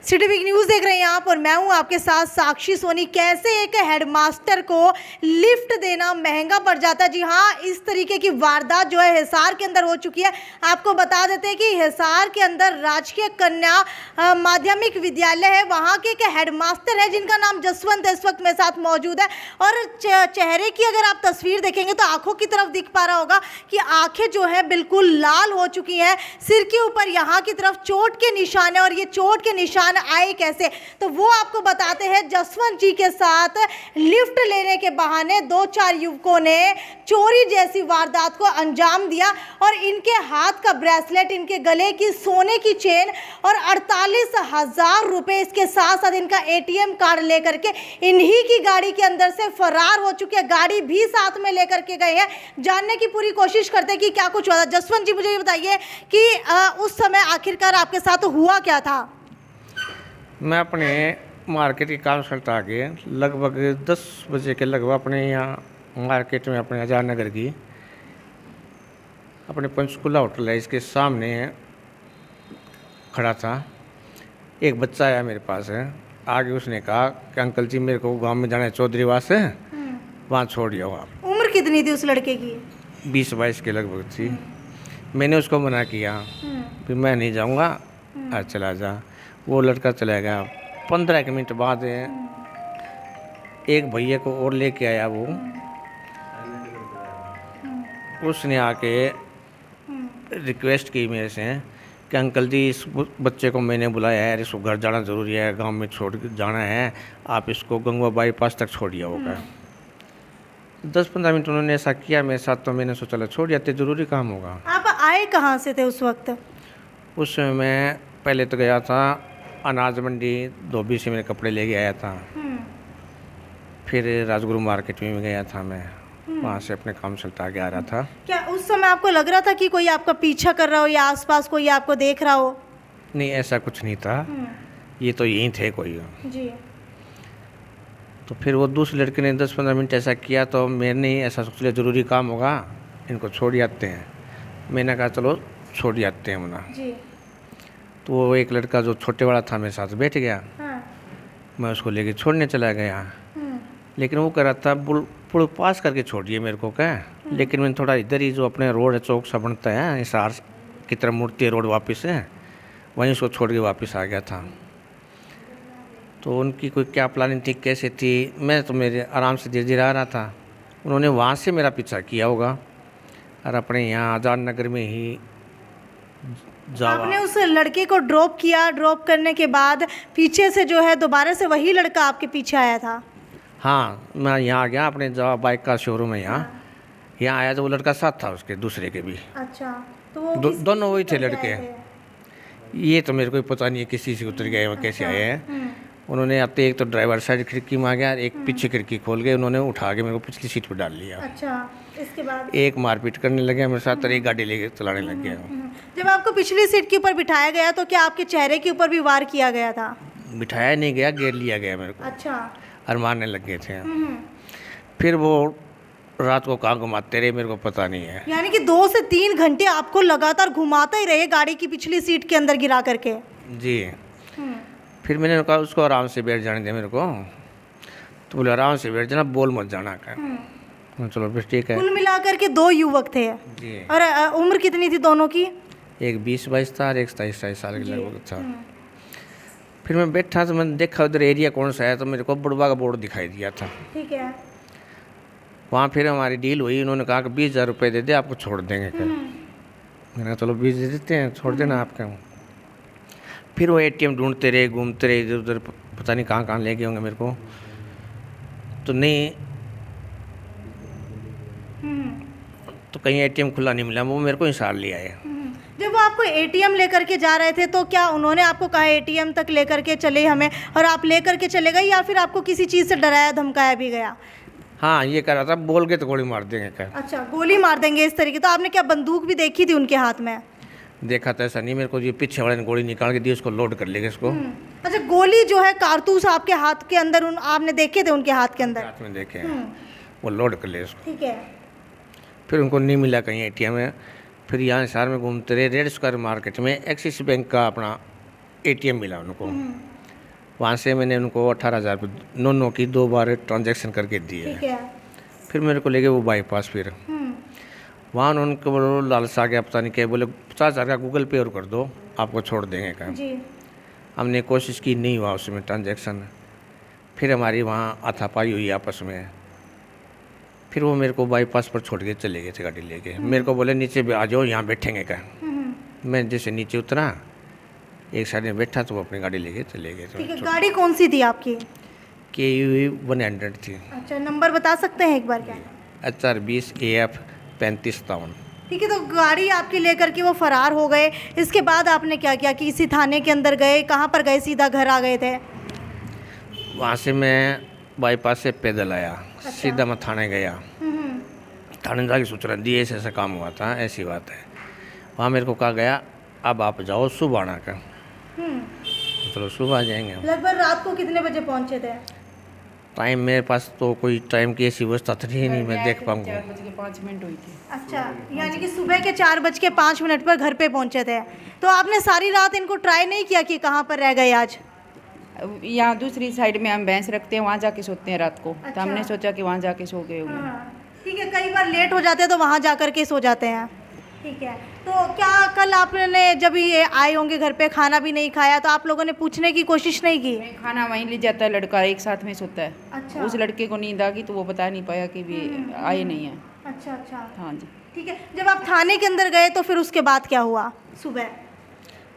City big news देख रहे हैं आप और मैं हूं आपके साथ साक्षी सोनी। कैसे एक हेडमास्टर को लिफ्ट देना महंगा पड़ जाता है। जी हां, इस तरीके की वारदात जो है हिसार के अंदर हो चुकी है। आपको बता देते हैं कि हिसार के अंदर राजकीय कन्या माध्यमिक विद्यालय है, वहां के एक हेडमास्टर है जिनका नाम जसवंत इस वक्त मेरे साथ मौजूद है। और चेहरे की अगर आप तस्वीर देखेंगे तो आंखों की तरफ दिख पा रहा होगा कि आंखें जो है बिल्कुल लाल हो चुकी हैं। सिर के ऊपर यहाँ की तरफ चोट के निशान है और ये चोट के निशान आए कैसे, तो वो आपको बताते हैं। जसवंत जी के साथ लिफ्ट लेने के बहाने 2-4 युवकों ने चोरी जैसी वारदात को अंजाम दिया और इनके हाथ का ब्रेसलेट, इनके गले की सोने की चेन और 48,000 रुपए, इसके साथ साथ इनका एटीएम कार्ड लेकर के इन्हीं की गाड़ी के अंदर से फरार हो चुके हैं। गाड़ी भी साथ में लेकर के गए हैं। जानने की पूरी कोशिश करते हैं कि क्या कुछ हुआ था। जसवंत जी, मुझे ये बताइए कि उस समय आखिरकार आपके साथ हुआ क्या था? मैं अपने मार्केट के काम करता आगे लगभग 10 बजे के लगभग अपने यहाँ मार्केट में अपने आज़ाद नगर की अपने पंचकुला होटल है इसके सामने खड़ा था। एक बच्चा आया मेरे पास है, आगे उसने कहा कि अंकल जी मेरे को गांव में जाना है, चौधरीवास है, वहाँ छोड़ जाओ आप। उम्र कितनी थी उस लड़के की? 20-22 के लगभग थी। मैंने उसको मना किया फिर मैं नहीं जाऊँगा, आज चला जा। वो लड़का चला गया। 15 मिनट बाद एक भैया को और लेके आया वो, उसने आके रिक्वेस्ट की मेरे से कि अंकल जी इस बच्चे को मैंने बुलाया है, इसको घर जाना ज़रूरी है, गांव में छोड़ जाना है, आप इसको गंगवा बाईपास तक छोड़िए होगा। 10-15 मिनट उन्होंने ऐसा किया मेरे साथ, तो मैंने सोचा छोड़ जाते, ज़रूरी काम होगा। आप आए कहाँ से थे उस वक्त? उस समय मैं पहले तो गया था अनाज मंडी, धोबी से मेरे कपड़े लेके आया था। फिर राजगुरु मार्केट में गया था मैं, वहाँ से अपने काम चलता आगे आ रहा था। क्या उस समय आपको लग रहा था कि कोई आपका पीछा कर रहा हो या आसपास कोई आपको देख रहा हो? नहीं, ऐसा कुछ नहीं था, ये तो यहीं थे कोई जी। तो फिर वो दूसरे लड़के ने 10-15 मिनट ऐसा किया, तो मैंने ऐसा सोच लिया ज़रूरी काम होगा, इनको छोड़ जाते हैं। मैंने कहा चलो छोड़ जाते हैं मना। जी। तो वो एक लड़का जो छोटे वाला था मेरे साथ बैठ गया। हाँ। मैं उसको लेके छोड़ने चला गया, लेकिन वो कह रहा था पुल पास करके छोड़िए मेरे को क्या। लेकिन मैंने थोड़ा इधर ही जो अपने रोड है, चौक सा बनता है हिसार की तरफ मुड़ती है रोड वापस है, वहीं उसको छोड़ के वापस आ गया था। तो उनकी कोई क्या प्लानिंग थी, कैसे थी, मैं तो मेरे आराम से धीरे धीरे आ रहा था। उन्होंने वहाँ से मेरा पीछा किया होगा और अपने यहाँ आज़ाद नगर में ही आपने उस लड़के को ड्रॉप किया। ड्रॉप करने के बाद पीछे से जो है दोबारा से वही लड़का आपके पीछे आया था? हाँ, मैं यहाँ आ गया, अपने जवा बाइक का शोरूम है यहाँ आया, तो वो लड़का साथ था उसके दूसरे के भी। अच्छा, तो वो दोनों वही थे लड़के। ये तो मेरे को पता नहीं है किसी से उतर गए वो कैसे आए हैं। उन्होंने आते एक तो ड्राइवर साइड खिड़की में आ गया, एक पीछे खिड़की खोल गए, उन्होंने उठा के मेरे को पिछली सीट पर डाल लिया। अच्छा, इसके बाद एक मारपीट करने लगे मेरे साथ और एक गाड़ी लेके चलाने लग गया। जब आपको पिछली सीट के ऊपर बिठाया गया तो क्या आपके चेहरे के ऊपर भी वार किया गया था? बिठाया नहीं गया, घेर लिया गया मेरे को। अच्छा। और मारने लग गए थे। फिर वो रात को कहाँ घुमाते रहे मेरे को पता नहीं है। यानी कि 2 से 3 घंटे आपको लगातार घुमाता ही रहे गाड़ी की पिछली सीट के अंदर गिरा करके? जी। फिर मैंने कहा उसको आराम से बैठ जाने दे मेरे को, तो बोले आराम से बैठ जाना, बोल मत जाना का। चलो फिर ठीक है। कुल मिलाकर के 2 युवक थे। जी। और उम्र कितनी थी दोनों की? एक 20-22 था और एक 27-28 साल के लगभग था। फिर मैं बैठा तो मैंने देखा उधर एरिया कौन सा है, तो मेरे को बुढ़वा का बोर्ड दिखाई दिया था। ठीक है। वहाँ फिर हमारी डील हुई, उन्होंने कहा कि 20,000 रुपये दे दे, आपको छोड़ देंगे क्या। मैंने कहा चलो 20 दे देते हैं, छोड़ देना आपका। फिर वो एटीएम ढूंढते रहे, घूमते रहे इधर उधर, पता नहीं कहाँ कहाँ ले गए होंगे मेरे को, तो नहीं तो कहीं एटीएम खुला नहीं मिला, वो मेरे को हिसार ले आए। जब वो आपको एटीएम लेकर के जा रहे थे तो क्या उन्होंने आपको कहा एटीएम तक लेकर के चले हमें, और आप लेकर के चले गए, या फिर आपको किसी चीज़ से डराया धमकाया भी गया? हाँ, ये कह रहा था बोल के तो गोली मार देंगे क्या। अच्छा, गोली मार देंगे इस तरीके। तो आपने क्या बंदूक भी देखी थी उनके हाथ में? देखा तो ऐसा नहीं, मेरे को ये पीछे वाले ने गोली निकाल के दी, उसको लोड कर लेगा इसको। अच्छा, गोली जो है कारतूस आपके हाथ के अंदर आपने देखे थे उनके हाथ के अंदर? हाथ में देखे वो लोड कर ले इसको। ठीक है। फिर उनको नहीं मिला कहीं एटीएम में। फिर यहाँ शहर में घूमते रहे, रेड स्क्वायर मार्केट में एक्सिस बैंक का अपना एटीएम मिला उनको। वहाँ से मैंने उनको 18,000 रुपये नौ की 2 बार ट्रांजैक्शन करके दिए। ठीक है। फिर मेरे को ले गए वो बाईपास। फिर वहाँ उनको बोलो लालसा गया, पता नहीं क्या, बोले 50,000 का गूगल पे और कर दो, आपको छोड़ देंगे का। जी। हमने कोशिश की, नहीं हुआ उसमें ट्रांजैक्शन। फिर हमारी वहाँ हाथापाई हुई आपस में। फिर वो मेरे को बाईपास पर छोड़ के चले गए थे गाड़ी लेके। मेरे को बोले नीचे आ जाओ, यहाँ बैठेंगे का। मैं जैसे नीचे उतरा, एक साइड में बैठा तो वो अपनी गाड़ी लेके चले गए। ठीक है। गाड़ी कौन सी थी आपकी? KUV 100 थी। अच्छा, नंबर बता सकते हैं एक बार क्या? HR20 AF 3553। ठीक है। तो गाड़ी आपकी लेकर के वो फरार हो गए। इसके बाद आपने क्या किया? किसी थाने के अंदर गए? कहाँ पर गए? सीधा घर आ गए थे? वहाँ से मैं बाईपास से पैदल आया। अच्छा। सीधा मैं थाने गया। थाने जाके सूचना दी ऐसे ऐसा काम हुआ था, ऐसी बात है। वहाँ मेरे को कहा गया अब आप जाओ सुबह आना का। चलो सुबह आ जाएंगे हम। लगभग रात को कितने बजे पहुँचे थे? टाइम मेरे पास तो कोई टाइम की ऐसी व्यवस्था थी नहीं, मैं देख पाऊँगा। 4:05 हुई थी। अच्छा, यानी कि सुबह के 4:05 पर घर पे पहुँचे थे। तो आपने सारी रात इनको ट्राई नहीं किया कि कहाँ पर रह गए आज? यहाँ दूसरी साइड में हम भैंस रखते हैं, वहाँ जाके सोते हैं रात को। अच्छा। तो हमने सोचा कि वहाँ जाके सो गए होंगे। ठीक है। कई बार लेट हो जाते हैं तो वहाँ जा कर के सो जाते हैं। ठीक है। तो क्या कल आपने जब ये आए होंगे घर पे, खाना भी नहीं खाया, तो आप लोगों ने पूछने की कोशिश नहीं की? खाना वहीं ले जाता है लड़का, एक साथ में सोता है। अच्छा। उस लड़के को नींद आ गई तो वो बता नहीं पाया कि भी आए नहीं है। अच्छा अच्छा। हाँ जी। ठीक है। जब आप थाने के अंदर गए तो फिर उसके बाद क्या हुआ?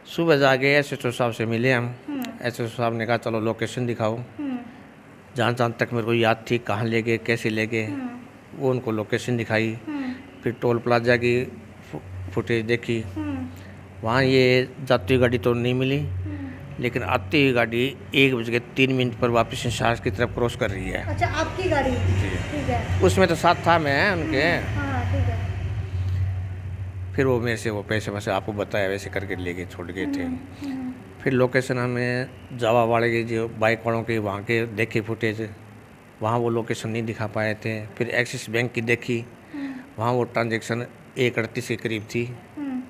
सुबह जाके SHO साहब से मिले हम। SHO साहब ने कहा चलो लोकेशन दिखाओ। जहाँ जहाँ तक मेरे को याद थी कहाँ ले गए, कैसे ले गए, वो उनको लोकेशन दिखाई। फिर टोल प्लाजा की फुटेज देखी। वहाँ ये जाती हुई गाड़ी तो नहीं मिली, लेकिन आती हुई गाड़ी 1:03 पर वापस इंसार की तरफ क्रॉस कर रही है। अच्छा, आपकी गाड़ी? ठीक है। उसमें तो साथ था मैं उनके। हाँ, ठीक है। फिर वो मेरे से वो पैसे वैसे आपको बताया वैसे करके लेके छोड़ गए थे। फिर लोकेशन हमें जावा वाले के जो बाइक वालों के वहाँ के देखे फुटेज, वहाँ वो लोकेशन नहीं दिखा पाए थे। फिर एक्सिस बैंक की देखी, वहाँ वो ट्रांजैक्शन 1:38 के करीब थी।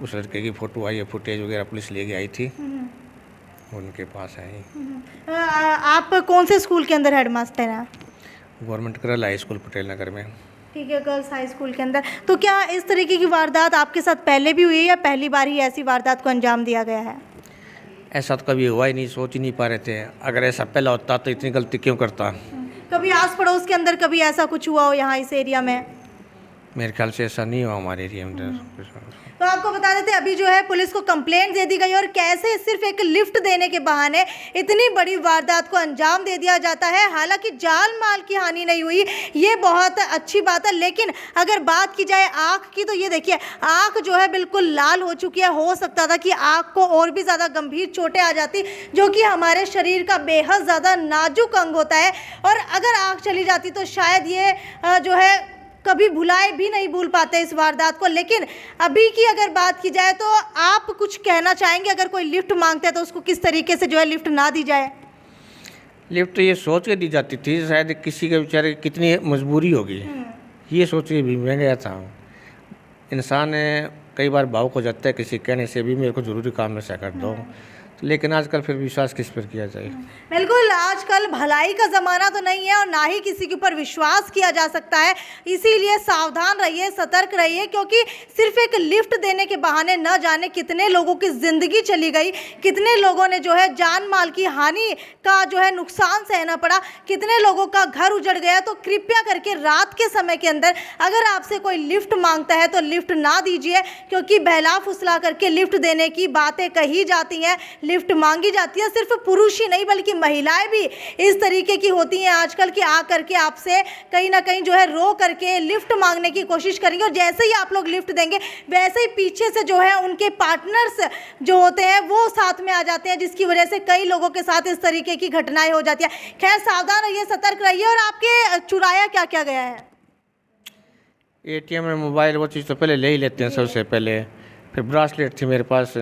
उस लड़के की फ़ोटो आई है, फुटेज वगैरह पुलिस लेके आई थी, उनके पास आई। आप कौन से स्कूल के अंदर हेडमास्टर हैं? Government girl high school Patel Nagar में। ठीक है, गर्ल्स हाई स्कूल के अंदर। तो क्या इस तरीके की वारदात आपके साथ पहले भी हुई है या पहली बार ही ऐसी वारदात को अंजाम दिया गया है? ऐसा तो कभी हुआ ही नहीं, सोच ही नहीं पा रहे थे। अगर ऐसा पहला होता तो इतनी गलती क्यों करता। कभी आस पड़ोस के अंदर कभी ऐसा कुछ हुआ हो यहाँ इस एरिया में? मेरे ख्याल से ऐसा नहीं हुआ हमारे एरिया में। तो आपको बता देते अभी जो है पुलिस को कंप्लेंट दे दी गई और कैसे सिर्फ एक लिफ्ट देने के बहाने इतनी बड़ी वारदात को अंजाम दे दिया जाता है। हालांकि जान माल की हानि नहीं हुई, ये बहुत अच्छी बात है। लेकिन अगर बात की जाए आँख की तो ये देखिए आँख जो है बिल्कुल लाल हो चुकी है। हो सकता था कि आँख को और भी ज़्यादा गंभीर चोटें आ जाती, जो कि हमारे शरीर का बेहद ज़्यादा नाजुक अंग होता है। और अगर आँख चली जाती तो शायद ये जो है कभी भुलाए भी नहीं भूल पाते इस वारदात को। लेकिन अभी की अगर बात की जाए तो आप कुछ कहना चाहेंगे, अगर कोई लिफ्ट मांगता है तो उसको किस तरीके से जो है लिफ्ट ना दी जाए? लिफ्ट ये सोच के दी जाती थी, शायद किसी के बेचारे कितनी मजबूरी होगी, ये सोच के भी मैं गया था। इंसान कई बार भावुक हो जाता है, किसी कहने से भी मेरे को ज़रूरी काम में से कर दो। लेकिन आजकल फिर विश्वास किस पर किया जाए? बिल्कुल, आजकल भलाई का ज़माना तो नहीं है और ना ही किसी के ऊपर विश्वास किया जा सकता है। इसीलिए सावधान रहिए, सतर्क रहिए, क्योंकि सिर्फ एक लिफ्ट देने के बहाने न जाने कितने लोगों की ज़िंदगी चली गई, कितने लोगों ने जो है जान माल की हानि का जो है नुकसान सहना पड़ा, कितने लोगों का घर उजड़ गया। तो कृपया करके रात के समय के अंदर अगर आपसे कोई लिफ्ट मांगता है तो लिफ्ट ना दीजिए, क्योंकि बहला फुसला करके लिफ्ट देने की बातें कही जाती हैं, लिफ्ट मांगी जाती है। सिर्फ पुरुष ही नहीं बल्कि महिलाएं भी इस तरीके की होती हैं आजकल कि आ करके आपसे कहीं ना कहीं जो है रो करके लिफ्ट मांगने की कोशिश करेंगे। और जैसे ही आप लोग लिफ्ट देंगे वैसे ही पीछे से जो है उनके पार्टनर्स जो होते हैं वो साथ में आ जाते हैं, जिसकी वजह से कई लोगों के साथ इस तरीके की घटनाएं हो जाती है। खैर, सावधान रहिए, सतर्क रहिए। और आपके चुराया क्या क्या गया है? ATM में मोबाइल वो चीज़ तो पहले ले ही लेते हैं सबसे पहले। फिर ब्रासलेट थी मेरे पास,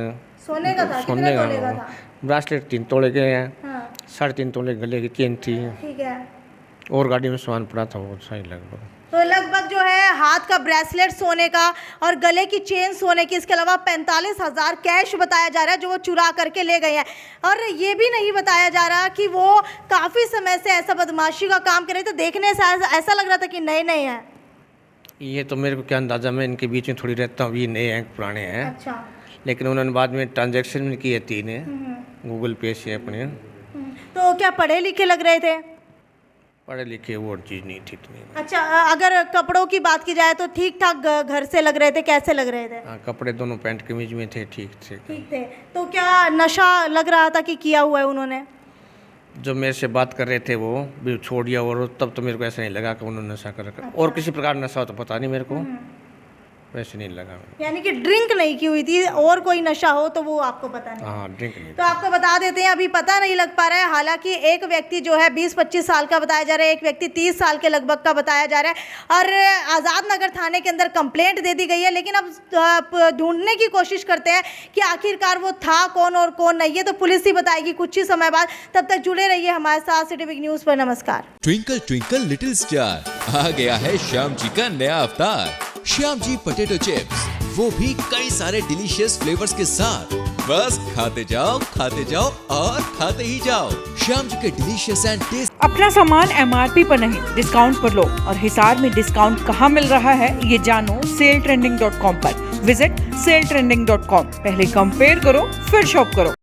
सोने का था? कितने तोले का था? ब्रासलेट 3 तोले के हैं। हाँ। 3.5 तोले गले की चेन थी। ठीक है। और गाड़ी में सामान पड़ा था वो सही लगभग। तो लगभग जो है हाथ का ब्रेसलेट सोने का और गले की चेन सोने की, इसके अलावा 45,000 कैश बताया जा रहा है जो वो चुरा करके ले गए हैं। और ये भी नहीं बताया जा रहा कि वो काफ़ी समय से ऐसा बदमाशी का काम कर रहे थे, देखने से ऐसा लग रहा था कि नए नए हैं। ये तो मेरे को क्या अंदाज़ा, मैं इनके बीच में थोड़ी रहता हूँ, ये नए हैं पुराने हैं। अच्छा। लेकिन उन्होंने बाद में ट्रांजैक्शन भी किए 3 गूगल पे से अपने। तो क्या पढ़े लिखे लग रहे थे? पढ़े लिखे वो चीज़ नहीं थी इतनी। अच्छा, अगर कपड़ों की बात की जाए तो ठीक ठाक घर से लग रहे थे, कैसे लग रहे थे? हाँ, कपड़े दोनों पैंट कमीज में थे, ठीक थे। ठीक थे। तो क्या नशा लग रहा था कि किया हुआ है उन्होंने? जो मेरे से बात कर रहे थे वो भी छोड़ दिया, और तब तो मेरे को ऐसा नहीं लगा कि उन्होंने नशा कर रखा। और किसी प्रकार नशा हो तो पता नहीं मेरे को, वैसे नहीं लगा। यानी कि ड्रिंक नहीं की हुई थी, और कोई नशा हो तो वो आपको पता नहीं? हाँ, ड्रिंक नहीं। तो आपको बता देते हैं, अभी पता नहीं लग पा रहा है। हालांकि एक व्यक्ति जो है 20-25 साल का बताया जा रहा है, एक व्यक्ति 30 साल के लगभग का बताया जा रहा है। और आज़ाद नगर थाने के अंदर कंप्लेंट दे दी गई है, लेकिन अब ढूंढने की कोशिश करते हैं कि आखिरकार वो था कौन और कौन नहीं। ये तो पुलिस ही बताएगी कुछ ही समय बाद। तब तक जुड़े रहिए हमारे साथ सिटी बिग न्यूज़ पर। नमस्कार। ट्विंकल ट्विंकल लिटिल स्टार, आ गया है श्याम जी का नया अवतार, श्याम जी पोटैटो चिप्स, वो भी कई सारे डिलीशियस फ्लेवर्स के साथ। बस खाते जाओ और खाते ही जाओ। श्याम जी के डिलीशियस एंड टेस्ट। अपना सामान MRP पर नहीं, डिस्काउंट पर लो। और हिसार में डिस्काउंट कहाँ मिल रहा है ये जानो saletrending.com पर। Visit saletrending.com। पहले कंपेयर करो फिर शॉप करो।